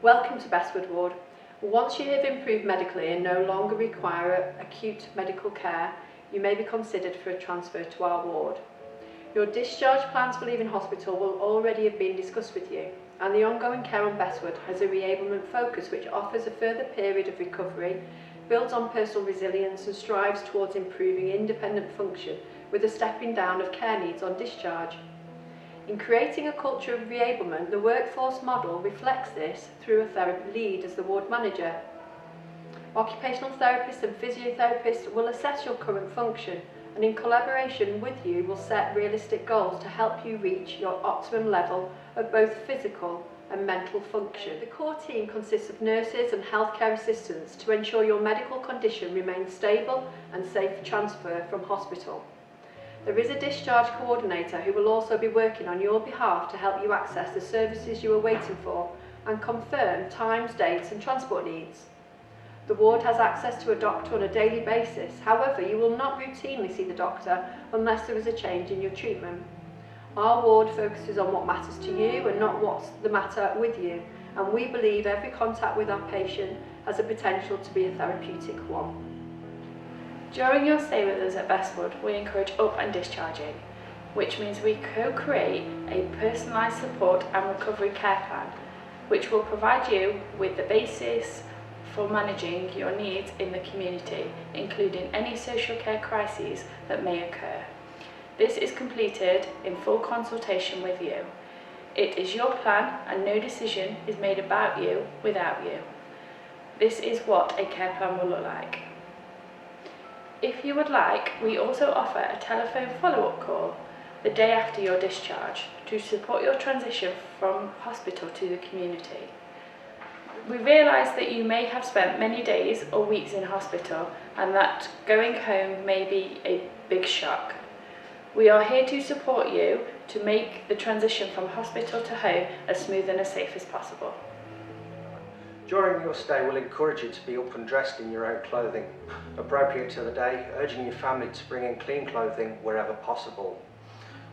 Welcome to Bestwood Ward. Once you have improved medically and no longer require acute medical care, you may be considered for a transfer to our ward. Your discharge plans for leaving hospital will already have been discussed with you, and the ongoing care on Bestwood has a reablement focus which offers a further period of recovery, builds on personal resilience and strives towards improving independent function with a stepping down of care needs on discharge. In creating a culture of reablement, the workforce model reflects this through a therapy lead as the ward manager. Occupational therapists and physiotherapists will assess your current function and in collaboration with you will set realistic goals to help you reach your optimum level of both physical and mental function. The core team consists of nurses and healthcare assistants to ensure your medical condition remains stable and safe for transfer from hospital. There is a discharge coordinator who will also be working on your behalf to help you access the services you are waiting for and confirm times, dates and transport needs. The ward has access to a doctor on a daily basis, however you will not routinely see the doctor unless there is a change in your treatment. Our ward focuses on what matters to you and not what's the matter with you, and we believe every contact with our patient has the potential to be a therapeutic one. During your stay with us at Bestwood, we encourage up and discharging, which means we co-create a personalised support and recovery care plan, which will provide you with the basis for managing your needs in the community, including any social care crises that may occur. This is completed in full consultation with you. It is your plan and no decision is made about you without you. This is what a care plan will look like. If you would like, we also offer a telephone follow-up call the day after your discharge to support your transition from hospital to the community. We realise that you may have spent many days or weeks in hospital and that going home may be a big shock. We are here to support you to make the transition from hospital to home as smooth and as safe as possible. During your stay, we'll encourage you to be up and dressed in your own clothing, appropriate to the day, urging your family to bring in clean clothing wherever possible.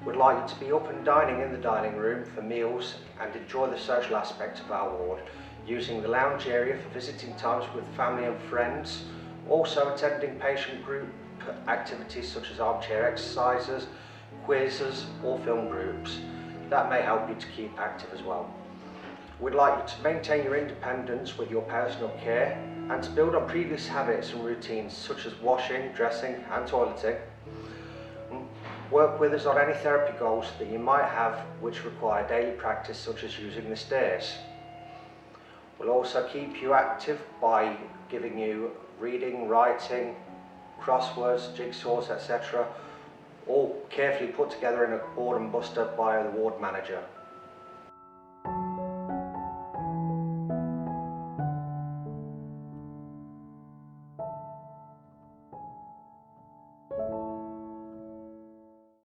We'd like you to be up and dining in the dining room for meals and enjoy the social aspects of our ward, using the lounge area for visiting times with family and friends, also attending patient group activities such as armchair exercises, quizzes or film groups. That may help you to keep active as well. We'd like you to maintain your independence with your personal care and to build on previous habits and routines such as washing, dressing and toileting. Work with us on any therapy goals that you might have which require daily practice such as using the stairs. We'll also keep you active by giving you reading, writing, crosswords, jigsaws, etc. all carefully put together in a board and buster by the ward manager.